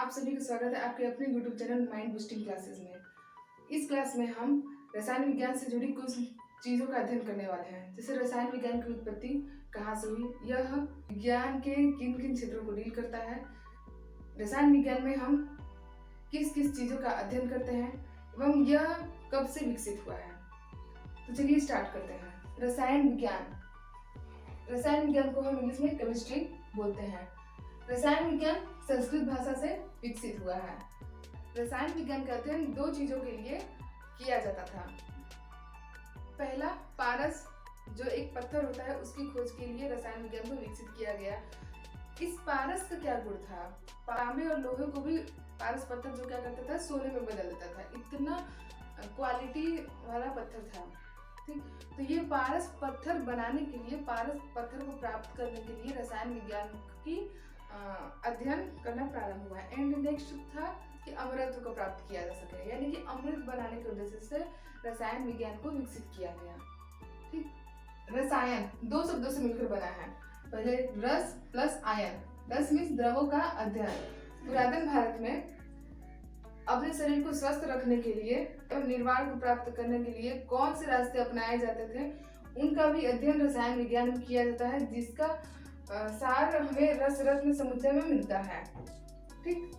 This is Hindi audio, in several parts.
आप सभी का स्वागत है आपके अपने YouTube channel mind boosting classes में। इस क्लास में हम रसायन विज्ञान से जुड़ी कुछ चीज़ों का अध्ययन करने वाले हैं। जैसे रसायन विज्ञान की उत्पत्ति कहाँ से हुई, यह विज्ञान के किन किन क्षेत्रों को डील करता है, रसायन विज्ञान में हम किस किस चीज़ों का अध्ययन करते हैं एवं यह कब से विकसित हुआ है। तो चलिए स्टार्ट करते हैं। रसायन विज्ञान को हम इंग्लिश में केमिस्ट्री बोलते हैं। रसायन विज्ञान संस्कृत भाषा से विकसित हुआ है। रसायन विज्ञान का अध्ययन दो चीजों के लिए किया जाता था। पहला, पारस जो एक पत्थर होता है उसकी खोज के लिए रसायन विज्ञान को विकसित किया गया। इस पारस का क्या गुण था? तांबे और लोहे को भी पारस पत्थर जो क्या करता था, सोने में बदल देता था। इतना क्वालिटी वाला पत्थर था। ठीक, तो ये पारस पत्थर बनाने के लिए, पारस पत्थर को प्राप्त करने के लिए रसायन विज्ञान की अध्ययन करना प्रारंभ हुआ है। एंड नेक्स्ट था कि अमृत को प्राप्त किया जा सके, यानी कि अमृत बनाने के उद्देश्य से रसायन विज्ञान को विकसित किया गया। ठीक, रसायन दो शब्दों से मिलकर बना है। पहले रस प्लस आयन। रस मीन्स द्रवों का अध्ययन। पुरातन भारत में अपने शरीर को स्वस्थ रखने के लिए एवं निर्वाण को प्राप्त करने के लिए कौन से रास्ते अपनाए जाते थे, उनका भी अध्ययन रसायन विज्ञान में किया जाता है, जिसका सार हमें रस रत्न समुच्चय में मिलता है। ठीक,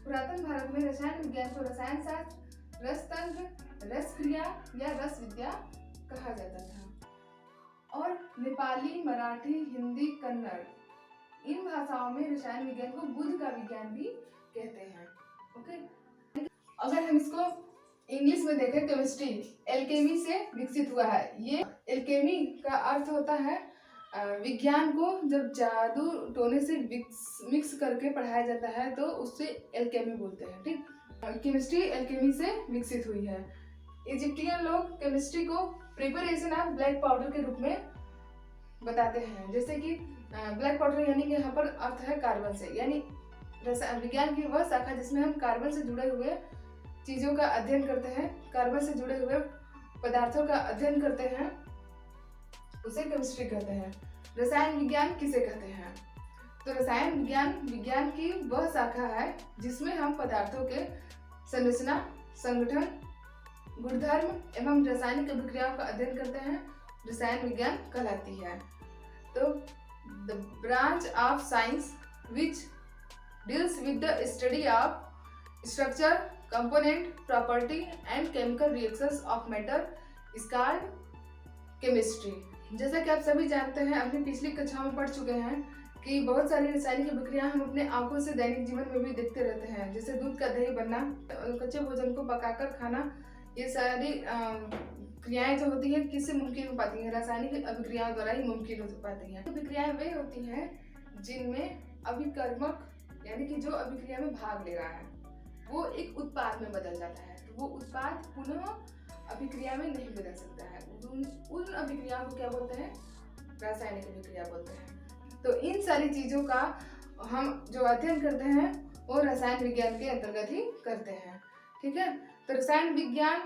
पुरातन भारत में रसायन विज्ञान को रसायन शास्त्र, रस तंत्र, रस क्रिया या रस विद्या कहा जाता था। और नेपाली, मराठी, हिंदी, कन्नड़ इन भाषाओं में रसायन विज्ञान को बुद्ध का विज्ञान भी कहते हैं। ओके, अगर हम इसको इंग्लिश में देखें, केमिस्ट्री एल्केमी से विकसित हुआ है। ये एल्केमी का अर्थ होता है विज्ञान को जब जादू टोने से मिक्स करके पढ़ाया जाता है तो उससे एल्केमी बोलते हैं। ठीक, केमिस्ट्री एल्केमी से विकसित हुई है। इजिप्टियन लोग केमिस्ट्री को प्रिपरेशन ऑफ ब्लैक पाउडर के रूप में बताते हैं। जैसे कि ब्लैक पाउडर यानी कि यहाँ पर अर्थ है कार्बन से, यानी विज्ञान की वह शाखा जिसमें हम कार्बन से जुड़े हुए चीजों का अध्ययन करते हैं, कार्बन से जुड़े हुए पदार्थों का अध्ययन करते हैं, उसे केमिस्ट्री कहते हैं। रसायन विज्ञान किसे कहते हैं? तो रसायन विज्ञान की वह शाखा है जिसमें हम पदार्थों के संरचना, संगठन, गुणधर्म एवं रासायनिक अभिक्रियाओं का अध्ययन करते हैं। रसायन विज्ञान कहलाती है। तो the branch of science which deals with the study of structure, component, property and chemical reactions of matter is called chemistry। जैसा कि आप सभी जानते हैं, अपनी पिछली कक्षाओं में पढ़ चुके हैं कि बहुत सारी रासायनिक अभिक्रियाएं हम अपने आंखों से दैनिक जीवन में भी देखते रहते हैं। जैसे दूध का दही बनना, कच्चे भोजन को पकाकर खाना, ये सारी क्रियाएं जो होती हैं किससे मुमकिन हो पाती हैं? रासायनिक अभिक्रियाओं द्वारा ही मुमकिन हो पाती हैं। अभिक्रियाएं वे होती हैं जिनमें अभिकर्मक यानी कि जो अभिक्रिया में भाग ले रहा है वो एक उत्पाद में बदल जाता है, तो वो उत्पाद पुनः अभिक्रिया में नहीं बदल सकता है। उन अभिक्रियाओं को क्या बोलते हैं? रासायनिक अभिक्रिया बोलते हैं। तो इन सारी चीजों का हम जो अध्ययन करते हैं वो रसायन विज्ञान के अंतर्गत ही करते हैं। ठीक है, तो रसायन विज्ञान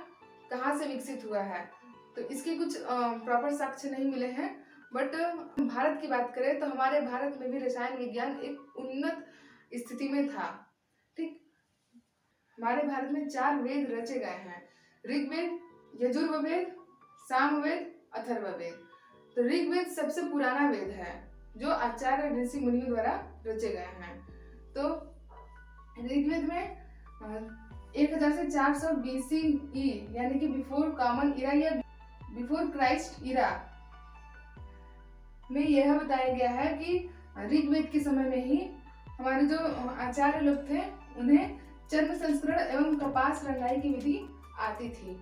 कहाँ से विकसित हुआ है, तो इसके कुछ प्रॉपर साक्ष्य नहीं मिले हैं। बट भारत की बात करें तो हमारे भारत में भी रसायन विज्ञान एक उन्नत स्थिति में था। ठीक, हमारे भारत में 4 वेद रचे गए हैं: ऋग्वेद, यजुर्वेद, सामवेद, अथर्ववेद। तो ऋग्वेद सबसे पुराना वेद है जो आचार्य ऋषि मुनियों द्वारा रचे गए हैं। तो ऋग्वेद में 1000 से 400 BCE यानी कि बिफोर कॉमन इरा या बिफोर क्राइस्ट इरा में यह बताया गया है कि ऋग्वेद के समय में ही हमारे जो आचार्य लोग थे उन्हें चर्म संस्करण एवं कपास रंगाई की विधि आती थी।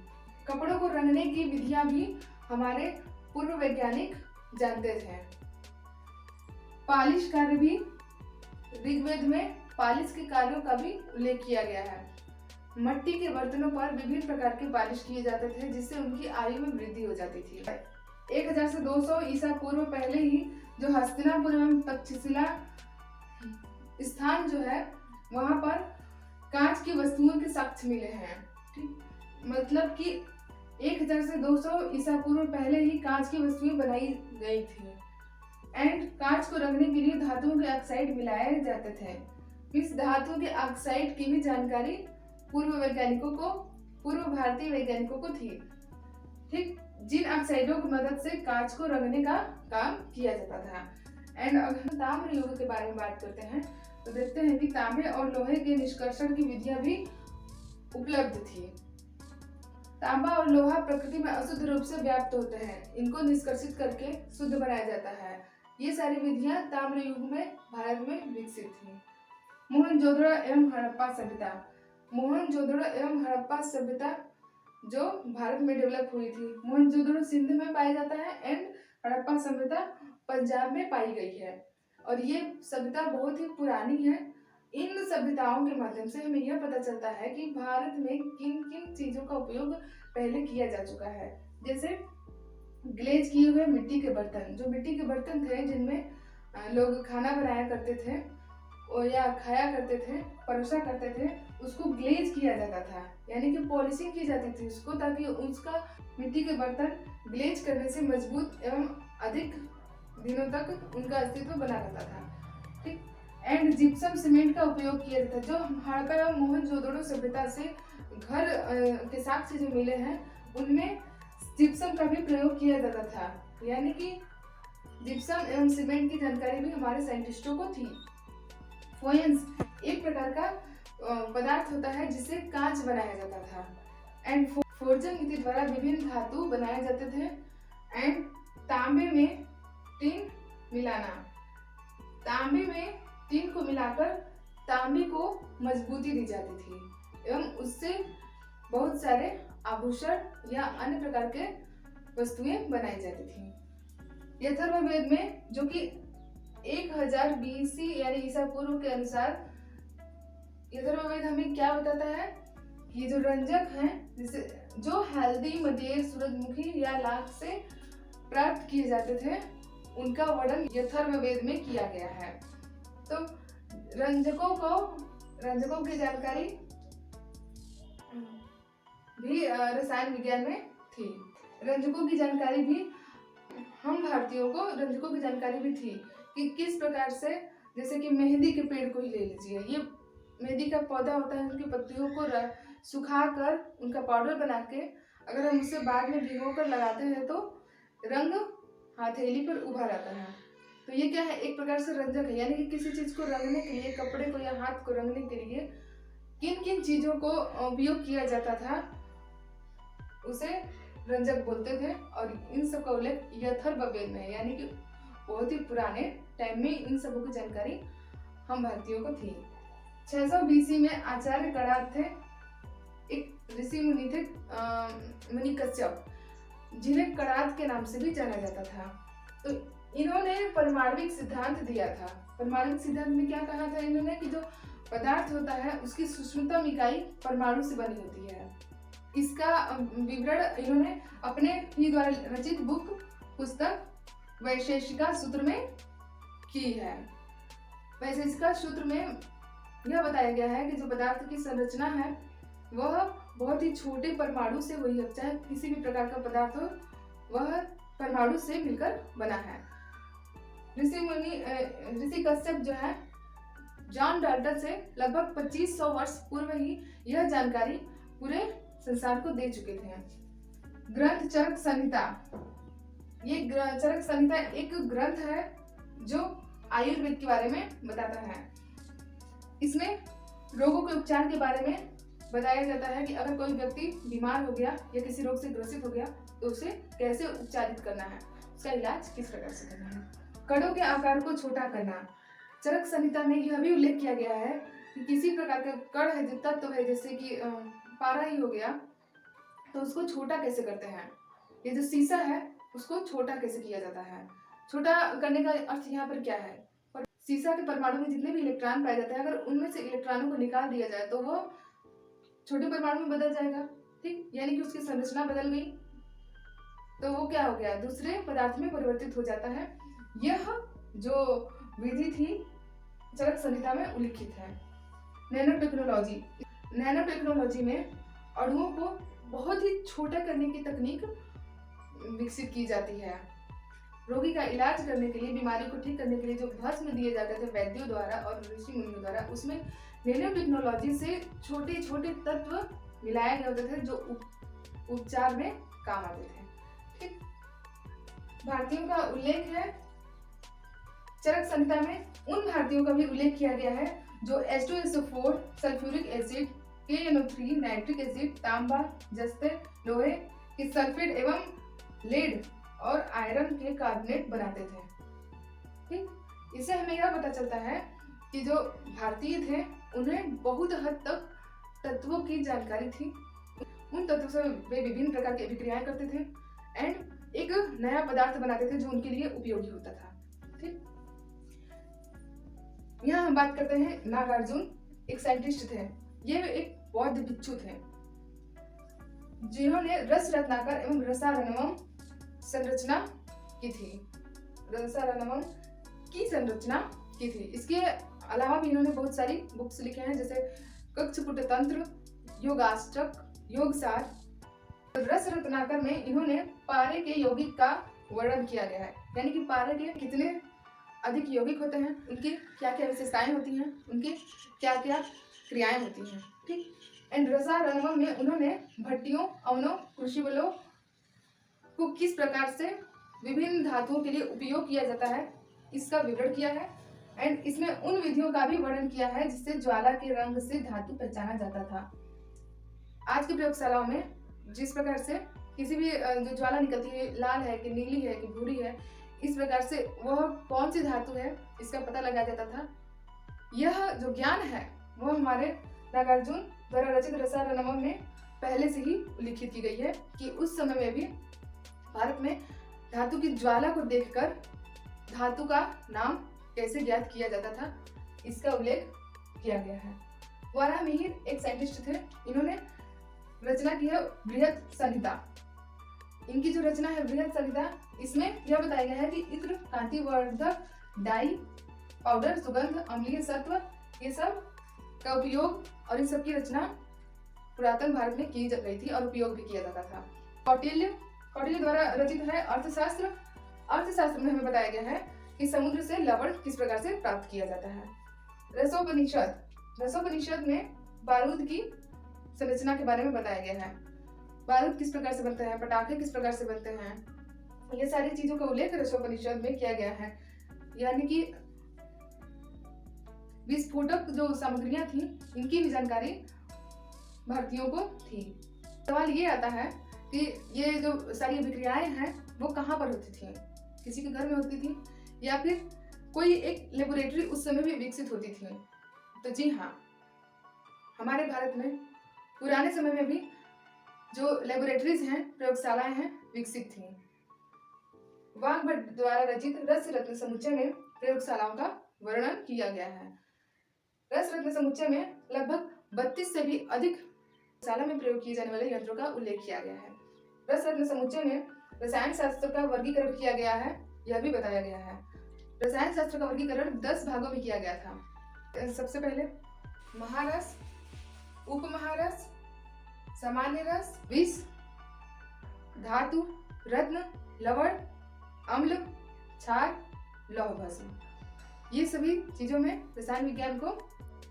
कपड़ों को रंगने की विधियां भी हमारे पूर्व वैज्ञानिक जानते थे। पालिश कार्य भी ऋग्वेद में पालिश के कार्यों का भी उल्लेख किया गया है। मिट्टी के बर्तनों पर विभिन्न प्रकार के पालिश किए जाते थे जिससे उनकी आयु में वृद्धि हो जाती थी। 1000 से 200 ईसा पूर्व पहले ही जो हस्तिनापुर एवं तक्षशिला स्थान जो है वहां पर कांच की वस्तुओं के साक्ष्य मिले हैं। ठीक, मतलब कि 1000 से 200 ईसा पूर्व पहले ही कांच की वस्तुएं बनाई गई थी। एंड कांच को रंगने के लिए धातुओं के ऑक्साइड मिलाए जाते थे। इस धातु के ऑक्साइड की भी जानकारी पूर्व भारतीय वैज्ञानिकों को थी। ठीक, जिन ऑक्साइडों की मदद से कांच को रंगने का काम किया जाता था। एंड अगर ताम्र युग के बारे में बात करते हैं तो देखते हैं कि तांबे और लोहे के निष्कर्षण की विधियां भी उपलब्ध थी। तांबा और लोहा प्रकृति में अशुद्ध रूप से व्याप्त होते हैं, इनको निष्कर्षित करके शुद्ध बनाया जाता है। ये सारी विधियां ताम्र युग में भारत में विकसित थी। मोहनजोदड़ो एवं हड़प्पा सभ्यता। मोहनजोदड़ो एवं हड़प्पा सभ्यता जो भारत में डेवलप हुई थी। मोहनजोदड़ो सिंध में पाया जाता है एंड हड़प्पा सभ्यता पंजाब में पाई गई है और ये सभ्यता बहुत ही पुरानी है। इन सभ्यताओं के माध्यम से हमें यह पता चलता है कि भारत में किन किन चीजों का उपयोग पहले किया जा चुका है। जैसे ग्लेज किए हुए मिट्टी के बर्तन, जो मिट्टी के बर्तन थे जिनमें लोग खाना बनाया करते थे या खाया करते थे, परोसा करते थे, उसको ग्लेज किया जाता था, यानी कि पॉलिशिंग की जाती थी उसको, ताकि उसका मिट्टी के बर्तन ग्लेज करने से मजबूत एवं अधिक दिनों तक उनका अस्तित्व बना रहता था। ठीक, एंड जिप्सम सीमेंट का उपयोग किया जाता है। जो हड़प्पा एवं मोहनजोदड़ो सभ्यता से घर के साक्ष्य जो मिले हैं उनमें जिप्सम का भी प्रयोग किया जाता था, यानी कि जिप्सम एवं सीमेंट की जानकारी भी हमारे साइंटिस्टों को थी। फोयंस एक प्रकार का पदार्थ होता है जिससे कांच बनाया जाता था। एंड फोर्जन विधि द्वारा विभिन्न धातु बनाए जाते थे। एंड तांबे में टिन मिलाना, तांबे में टिन को मिलाकर तांबे को मजबूती दी जाती थी एवं उससे बहुत सारे आभूषण या अन्य प्रकार के वस्तुएं बनाई जाती थी। यथर्ववेद में, जो कि 1000 BC यानी ईसा पूर्व के अनुसार, यथर्ववेद हमें क्या बताता है कि जो रंजक हैं, जैसे जो हल्दी, मदेर, सूरजमुखी या लाख से प्राप्त किए जाते थे, उनका वर्णन यथर्ववेद में किया गया है। तो रंजकों की जानकारी भी रसायन विज्ञान में थी। रंजकों की जानकारी भी हम भारतीयों को रंजकों की जानकारी भी थी कि किस प्रकार से, जैसे कि मेहंदी के पेड़ को ही ले लीजिए, ये मेहंदी का पौधा होता है, उनकी पत्तियों को सुखाकर उनका पाउडर बना के अगर हम उसे बाद में भिगो कर लगाते हैं तो रंग हथेली पर उभर आता है। तो ये क्या है, एक प्रकार से रंजक है, यानी कि किसी चीज को रंगने के लिए, कपड़े को या हाथ को रंगने के लिए किन किन चीजों को उपयोग किया जाता था उसे रंजक बोलते थे। और इन सब का उल्लेख यथर्ववेद में है, यानी कि बहुत ही पुराने टाइम में इन सबों की जानकारी हम भारतीयों को थी। 600 BC में आचार्य कणाद थे, एक ऋषि मुनि थे, मुनि कश्यप, जिन्हें कणाद के नाम से भी जाना जाता था। तो इन्होंने परमाणविक सिद्धांत दिया था। परमाणविक सिद्धांत में क्या कहा था इन्होंने कि जो पदार्थ होता है उसकी सूक्ष्मतम इकाई परमाणु से बनी होती है। इसका विवरण इन्होंने अपने ही द्वारा रचित पुस्तक वैशेषिका सूत्र में की है। वैशेषिका सूत्र में यह बताया गया है कि जो पदार्थ की संरचना है वह बहुत ही छोटे परमाणु से हुई है, चाहे किसी भी प्रकार का पदार्थ हो वह परमाणु से मिलकर बना है। ऋषि कश्यप जो है जॉन डाल्टन से लगभग 2500 वर्ष पूर्व ही यह जानकारी पूरे संसार को दे चुके थे। ग्रंथ चरक संहिता, ये चरक संहिता एक ग्रंथ है जो आयुर्वेद के बारे में बताता है। इसमें रोगों के उपचार के बारे में बताया जाता है कि अगर कोई व्यक्ति बीमार हो गया या किसी रोग से ग्रसित हो गया तो उसे कैसे उपचारित करना है, उसका इलाज किस प्रकार से करना है। कड़ों के आकार को छोटा करना, चरक संहिता में यह भी उल्लेख किया गया है कि किसी प्रकार का कण है, जो तत्व है, जैसे कि पारा ही हो गया, तो उसको छोटा कैसे करते हैं। ये जो शीशा है उसको छोटा कैसे किया जाता है। छोटा करने का अर्थ यहाँ पर क्या है, शीशा के परमाणु में जितने भी इलेक्ट्रॉन पाए जाते हैं, अगर उनमें से इलेक्ट्रॉनों को निकाल दिया जाए तो वो छोटे परमाणु में बदल जाएगा। ठीक, यानी कि उसकी संरचना बदल गई तो वो क्या हो गया, दूसरे पदार्थ में परिवर्तित हो जाता है। यह जो विधि थी चरक संहिता में उल्लिखित है। नैनो टेक्नोलॉजी, नैनो टेक्नोलॉजी में अणुओं को बहुत ही छोटा करने की तकनीक विकसित की जाती है। रोगी का इलाज करने के लिए, बीमारी को ठीक करने के लिए जो भस्म दिए जाते थे वैद्यों द्वारा और ऋषि मुनियों द्वारा, उसमें नैनो टेक्नोलॉजी से छोटे छोटे तत्व मिलाए गए होते थे जो उपचार में काम आते थे। ठीक, भारतीयों का उल्लेख है चरक संहिता में उन भारतीयों का भी उल्लेख किया गया है जो H2SO4, sulphuric acid, KNO3, nitric acid, तांबा, जस्ते, लोहे के सल्फेट एवं लेड और आयरन के कार्बोनेट बनाते थे। ठीक, इससे हमें यह पता चलता है कि जो भारतीय थे उन्हें बहुत हद तक तत्वों की जानकारी थी। उन तत्वों से वे विभिन्न प्रकार की अभिक्रियाएं करते थे एंड एक नया पदार्थ बनाते थे जो उनके लिए उपयोगी होता था। ठीक, यहाँ हम बात करते हैं नागार्जुन, एक साइंटिस्ट थे। ये एक बौद्ध भिक्षु थे जिन्होंने रस रत्नाकर एवं रसारणवम संरचना की थी। रसारणवम की संरचना की थी। इसके अलावा भी इन्होंने बहुत सारी बुक्स लिखे हैं जैसे कक्षपुट तंत्र, योगाष्टक, योगसार। रस रत्नाकर में इन्होंने पारे के यौगिक का वर्णन किया गया है, यानी कि पारे के कितने अधिक यौगिक होते हैं, उनकी क्या क्या विशेषताएं होती हैं, उनकी क्या क्या क्रियाएं होती हैं। ठीक, एंड रसारणवम में उन्होंने भट्टियों, अवनों, क्रूसिबलों को किस प्रकार से विभिन्न धातुओं के लिए उपयोग किया जाता है इसका विवरण किया है एंड इसमें उन विधियों का भी वर्णन किया है जिससे ज्वाला के रंग से धातु पहचाना जाता था। आज की प्रयोगशालाओं में जिस प्रकार से किसी भी जो ज्वाला निकलती है, लाल है कि नीली है कि भूरी है, इस प्रकार से वह कौन सी धातु है इसका पता लगाया जाता था। यह जो ज्ञान है वह हमारे नागार्जुन द्वारा रचित रसारणवम में पहले से ही उल्लिखित की गई है कि उस समय में भी भारत में धातु की ज्वाला को देखकर धातु का नाम कैसे ज्ञात किया जाता था इसका उल्लेख किया गया है। वाराहमिहिर एक साइंटिस्ट थे। इन्होंने रचना की है बृहत संहिता। इनकी जो रचना है बृहत संहिता, इसमें यह बताया गया है कि इत्र, कांतिवर्धक, डाई, पाउडर, सुगंध, अम्लीय सत्व, ये सब का उपयोग और इन सब की रचना पुरातन भारत में की गई थी और उपयोग भी किया जाता था। कौटिल्य द्वारा रचित है अर्थशास्त्र। अर्थशास्त्र में हमें बताया गया है कि समुद्र से लवण किस प्रकार से प्राप्त किया जाता है। रसोपनिषद में बारूद की संरचना के बारे में बताया गया है। बारूद किस प्रकार से बनते हैं, पटाखे किस प्रकार से बनते हैं, ये सारी चीजों का उल्लेख रसोपनिषद में किया गया है। यानी कि विस्फोटक जो सामग्रियां थी इनकी भी जानकारी भारतीयों को थी। सवाल ये आता है कि ये जो सारी अभिक्रियाएं हैं वो कहाँ पर होती थी, किसी के घर में होती थी या फिर कोई एक लेबोरेटरी उस समय भी विकसित होती थी। तो जी हाँ, हमारे भारत में पुराने समय में भी जो लेबोरेटरीज हैं, प्रयोगशालाएं हैं, विकसित थी। वाग्भट द्वारा रचित रस रत्न समुच्चय में प्रयोगशालाओं का वर्णन किया गया है। रस रत्न समुच्चय में लगभग 32 से भी अधिक प्रयोगशाला में प्रयोग किए जाने वाले यंत्रों का उल्लेख किया गया है। रस रत्न समुच्चय में रसायन शास्त्र का वर्गीकरण किया गया है, यह भी बताया गया है। रसायन शास्त्र का वर्गीकरण 10 भागों में किया गया था। सबसे पहले महारस, उपमहारस, सामान्य रस, विष, धातु, रत्न, लवण, अम्ल, क्षार, लौह भस्म, ये सभी चीजों में रसायन विज्ञान को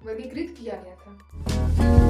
वर्गीकृत किया गया था।